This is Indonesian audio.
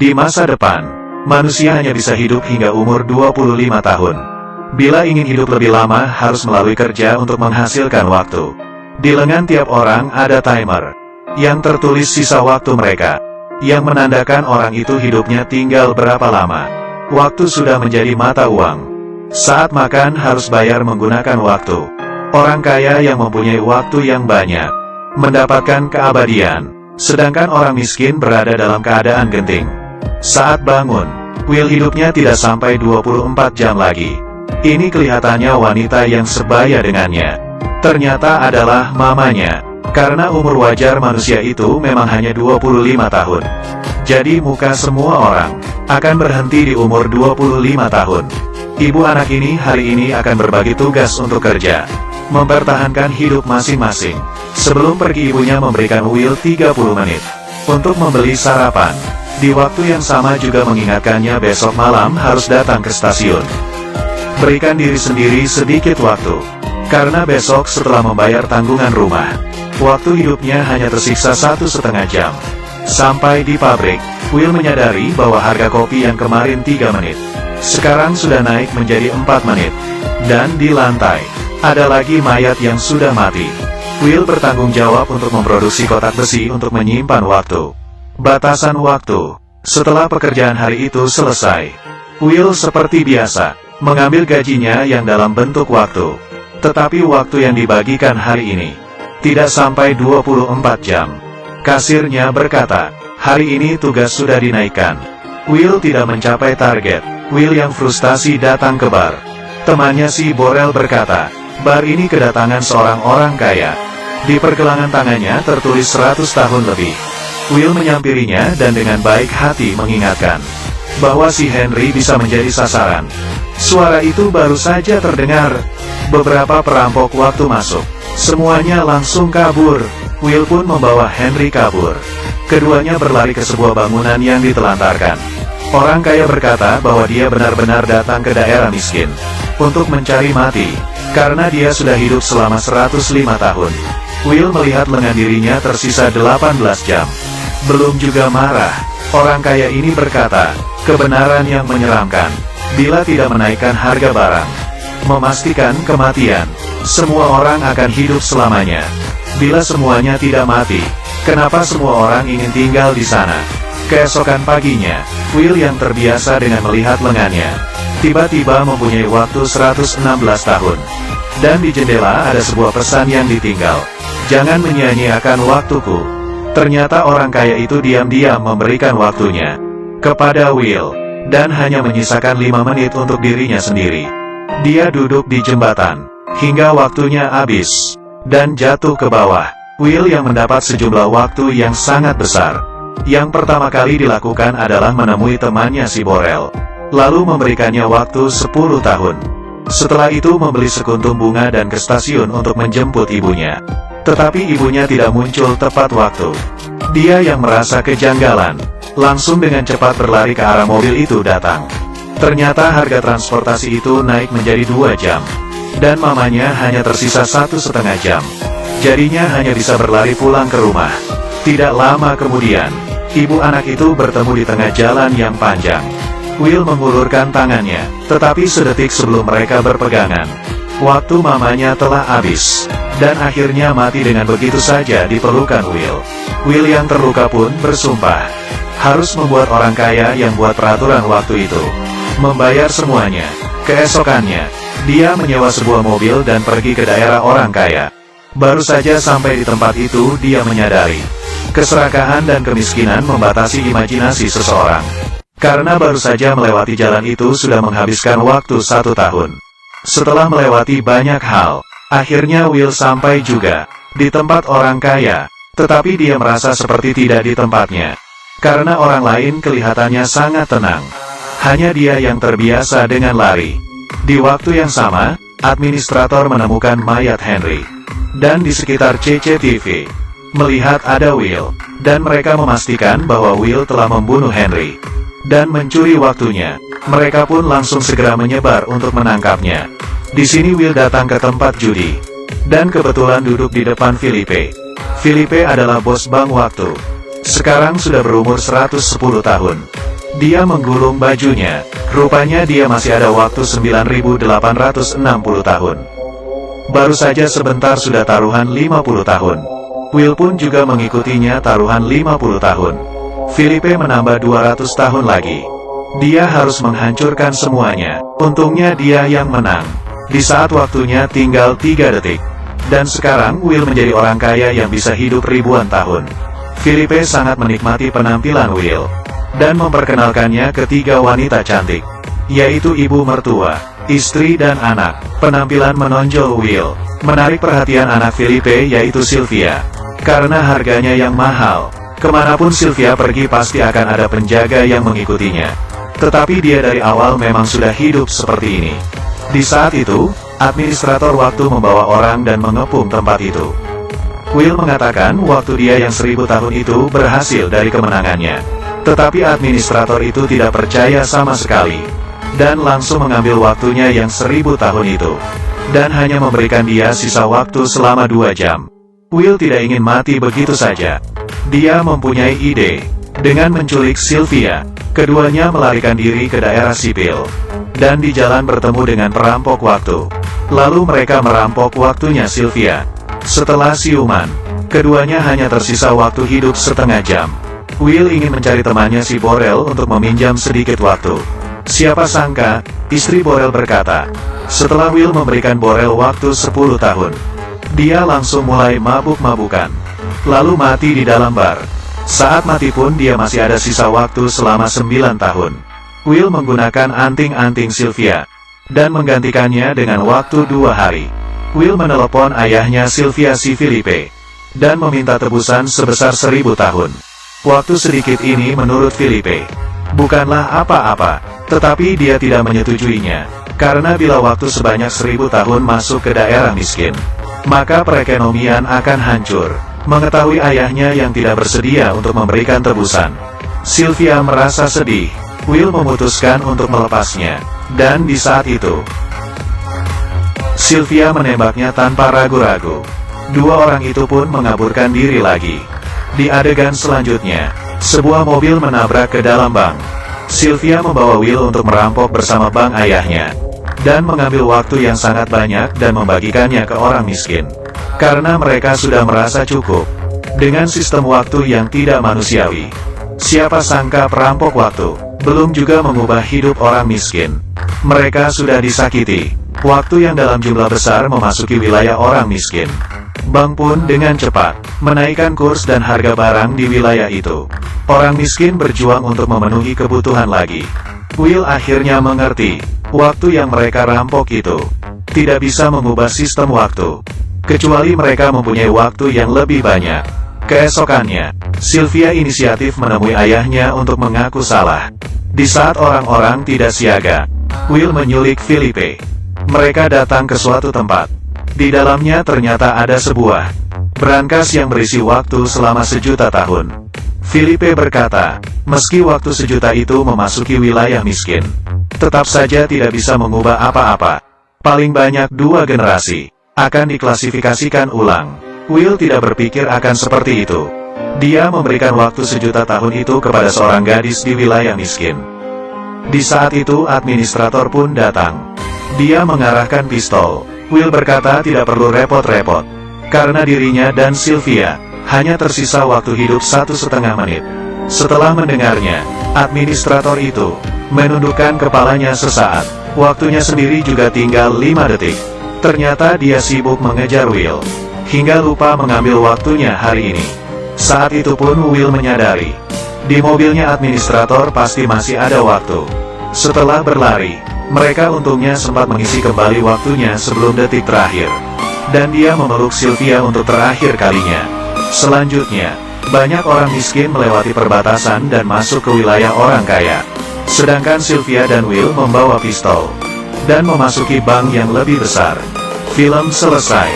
Di masa depan, manusia hanya bisa hidup hingga umur 25 tahun. Bila ingin hidup lebih lama harus melalui kerja untuk menghasilkan waktu. Di lengan tiap orang ada timer, yang tertulis sisa waktu mereka, yang menandakan orang itu hidupnya tinggal berapa lama. Waktu sudah menjadi mata uang. Saat makan harus bayar menggunakan waktu. Orang kaya yang mempunyai waktu yang banyak, mendapatkan keabadian, sedangkan orang miskin berada dalam keadaan genting. Saat bangun, Will hidupnya tidak sampai 24 jam lagi. Ini kelihatannya wanita yang sebaya dengannya. Ternyata adalah mamanya, karena umur wajar manusia itu memang hanya 25 tahun. Jadi muka semua orang akan berhenti di umur 25 tahun. Ibu anak ini hari ini akan berbagi tugas untuk kerja, mempertahankan hidup masing-masing. Sebelum pergi ibunya memberikan Will 30 menit untuk membeli sarapan. Di waktu yang sama juga mengingatkannya besok malam harus datang ke stasiun. Berikan diri sendiri sedikit waktu, karena besok setelah membayar tanggungan rumah, waktu hidupnya hanya tersisa 1,5 jam. Sampai di pabrik, Will menyadari bahwa harga kopi yang kemarin 3 menit, sekarang sudah naik menjadi 4 menit. Dan di lantai, ada lagi mayat yang sudah mati. Will bertanggung jawab untuk memproduksi kotak besi untuk menyimpan waktu. Batasan waktu. Setelah pekerjaan hari itu selesai, Will seperti biasa mengambil gajinya yang dalam bentuk waktu. Tetapi waktu yang dibagikan hari ini tidak sampai 24 jam. Kasirnya berkata, hari ini tugas sudah dinaikkan. Will tidak mencapai target. Will yang frustasi datang ke bar. Temannya si Borel berkata, bar ini kedatangan seorang orang kaya. Di pergelangan tangannya tertulis 100 tahun lebih. Will menyampirinya dan dengan baik hati mengingatkan bahwa si Henry bisa menjadi sasaran. Suara itu baru saja terdengar. Beberapa perampok waktu masuk. Semuanya langsung kabur. Will pun membawa Henry kabur. Keduanya berlari ke sebuah bangunan yang ditelantarkan. Orang kaya berkata bahwa dia benar-benar datang ke daerah miskin untuk mencari mati, karena dia sudah hidup selama 105 tahun. Will melihat lengan dirinya tersisa 18 jam. Belum juga marah, orang kaya ini berkata, kebenaran yang menyeramkan. Bila tidak menaikkan harga barang, memastikan kematian, semua orang akan hidup selamanya. Bila semuanya tidak mati, kenapa semua orang ingin tinggal di sana? Keesokan paginya, Will yang terbiasa dengan melihat lengannya, tiba-tiba mempunyai waktu 116 tahun. Dan di jendela ada sebuah pesan yang ditinggal. Jangan menyia-nyiakan waktuku. Ternyata orang kaya itu diam-diam memberikan waktunya kepada Will, dan hanya menyisakan 5 menit untuk dirinya sendiri. Dia duduk di jembatan, hingga waktunya habis, dan jatuh ke bawah. Will yang mendapat sejumlah waktu yang sangat besar. Yang pertama kali dilakukan adalah menemui temannya si Borel, lalu memberikannya waktu 10 tahun. Setelah itu membeli sekuntum bunga dan ke stasiun untuk menjemput ibunya. Tetapi ibunya tidak muncul tepat waktu. Dia yang merasa kejanggalan, langsung dengan cepat berlari ke arah mobil itu datang. Ternyata harga transportasi itu naik menjadi 2 jam. Dan mamanya hanya tersisa 1,5 jam. Jadinya hanya bisa berlari pulang ke rumah. Tidak lama kemudian, ibu anak itu bertemu di tengah jalan yang panjang. Will mengulurkan tangannya, tetapi sedetik sebelum mereka berpegangan, waktu mamanya telah habis, dan akhirnya mati dengan begitu saja di pelukan Will. Will yang terluka pun bersumpah, harus membuat orang kaya yang buat peraturan waktu itu membayar semuanya. Keesokannya, dia menyewa sebuah mobil dan pergi ke daerah orang kaya. Baru saja sampai di tempat itu dia menyadari, keserakahan dan kemiskinan membatasi imajinasi seseorang. Karena baru saja melewati jalan itu sudah menghabiskan waktu 1 tahun. Setelah melewati banyak hal, akhirnya Will sampai juga di tempat orang kaya, tetapi dia merasa seperti tidak di tempatnya. Karena orang lain kelihatannya sangat tenang. Hanya dia yang terbiasa dengan lari. Di waktu yang sama, administrator menemukan mayat Henry. Dan di sekitar CCTV, melihat ada Will, dan mereka memastikan bahwa Will telah membunuh Henry dan mencuri waktunya. Mereka pun langsung segera menyebar untuk menangkapnya. Di sini Will datang ke tempat judi, dan kebetulan duduk di depan Filipe. Filipe adalah bos bank waktu. Sekarang sudah berumur 110 tahun. Dia menggulung bajunya. Rupanya dia masih ada waktu 9.860 tahun. Baru saja sebentar sudah taruhan 50 tahun. Will pun juga mengikutinya taruhan 50 tahun. Filipe menambah 200 tahun lagi. Dia harus menghancurkan semuanya. Untungnya dia yang menang. Di saat waktunya tinggal 3 detik. Dan sekarang Will menjadi orang kaya yang bisa hidup ribuan tahun. Filipe sangat menikmati penampilan Will. Dan memperkenalkannya ke 3 wanita cantik. Yaitu ibu mertua, istri dan anak. Penampilan menonjol Will menarik perhatian anak Filipe yaitu Sylvia. Karena harganya yang mahal, kemanapun Sylvia pergi pasti akan ada penjaga yang mengikutinya. Tetapi dia dari awal memang sudah hidup seperti ini. Di saat itu, administrator waktu membawa orang dan mengepung tempat itu. Will mengatakan waktu dia yang 1000 tahun itu berhasil dari kemenangannya. Tetapi administrator itu tidak percaya sama sekali. Dan langsung mengambil waktunya yang 1000 tahun itu. Dan hanya memberikan dia sisa waktu selama 2 jam. Will tidak ingin mati begitu saja. Dia mempunyai ide. Dengan menculik Sylvia, keduanya melarikan diri ke daerah sipil. Dan di jalan bertemu dengan perampok waktu. Lalu mereka merampok waktunya Sylvia. Setelah siuman, keduanya hanya tersisa waktu hidup setengah jam. Will ingin mencari temannya si Borel untuk meminjam sedikit waktu. Siapa sangka, istri Borel berkata. Setelah Will memberikan Borel waktu 10 tahun. Dia langsung mulai mabuk-mabukan. Lalu mati di dalam bar. Saat mati pun dia masih ada sisa waktu selama 9 tahun. Will menggunakan anting-anting Sylvia. Dan menggantikannya dengan waktu 2 hari. Will menelepon ayahnya Sylvia si Filipe. Dan meminta tebusan sebesar 1000 tahun. Waktu sedikit ini menurut Filipe bukanlah apa-apa. Tetapi dia tidak menyetujuinya. Karena bila waktu sebanyak 1000 tahun masuk ke daerah miskin, maka perekonomian akan hancur. Mengetahui ayahnya yang tidak bersedia untuk memberikan tebusan, Sylvia merasa sedih. Will memutuskan untuk melepasnya. Dan di saat itu, Sylvia menembaknya tanpa ragu-ragu. 2 orang itu pun mengaburkan diri lagi. Di adegan selanjutnya, sebuah mobil menabrak ke dalam bank. Sylvia membawa Will untuk merampok bersama bank ayahnya. Dan mengambil waktu yang sangat banyak dan membagikannya ke orang miskin. Karena mereka sudah merasa cukup dengan sistem waktu yang tidak manusiawi. Siapa sangka perampok waktu belum juga mengubah hidup orang miskin. Mereka sudah disakiti. Waktu yang dalam jumlah besar memasuki wilayah orang miskin. Bank pun dengan cepat menaikkan kurs dan harga barang di wilayah itu. Orang miskin berjuang untuk memenuhi kebutuhan lagi. Will akhirnya mengerti, waktu yang mereka rampok itu tidak bisa mengubah sistem waktu. Kecuali mereka mempunyai waktu yang lebih banyak. Keesokannya, Sylvia inisiatif menemui ayahnya untuk mengaku salah. Di saat orang-orang tidak siaga, Will menyulik Filipe. Mereka datang ke suatu tempat. Di dalamnya ternyata ada sebuah brankas yang berisi waktu selama 1.000.000 tahun. Filipe berkata, meski waktu 1.000.000 itu memasuki wilayah miskin, tetap saja tidak bisa mengubah apa-apa. Paling banyak 2 generasi akan diklasifikasikan ulang. Will tidak berpikir akan seperti itu. Dia memberikan waktu 1.000.000 tahun itu kepada seorang gadis di wilayah miskin. Di saat itu administrator pun datang. Dia mengarahkan pistol. Will berkata tidak perlu repot-repot. Karena dirinya dan Sylvia hanya tersisa waktu hidup 1,5 menit. Setelah mendengarnya, administrator itu menundukkan kepalanya sesaat. Waktunya sendiri juga tinggal 5 detik. Ternyata dia sibuk mengejar Will, hingga lupa mengambil waktunya hari ini. Saat itu pun Will menyadari, di mobilnya administrator pasti masih ada waktu. Setelah berlari, mereka untungnya sempat mengisi kembali waktunya sebelum detik terakhir. Dan dia memeluk Sylvia untuk terakhir kalinya. Selanjutnya, banyak orang miskin melewati perbatasan dan masuk ke wilayah orang kaya. Sedangkan Sylvia dan Will membawa pistol dan memasuki bank yang lebih besar. Film selesai.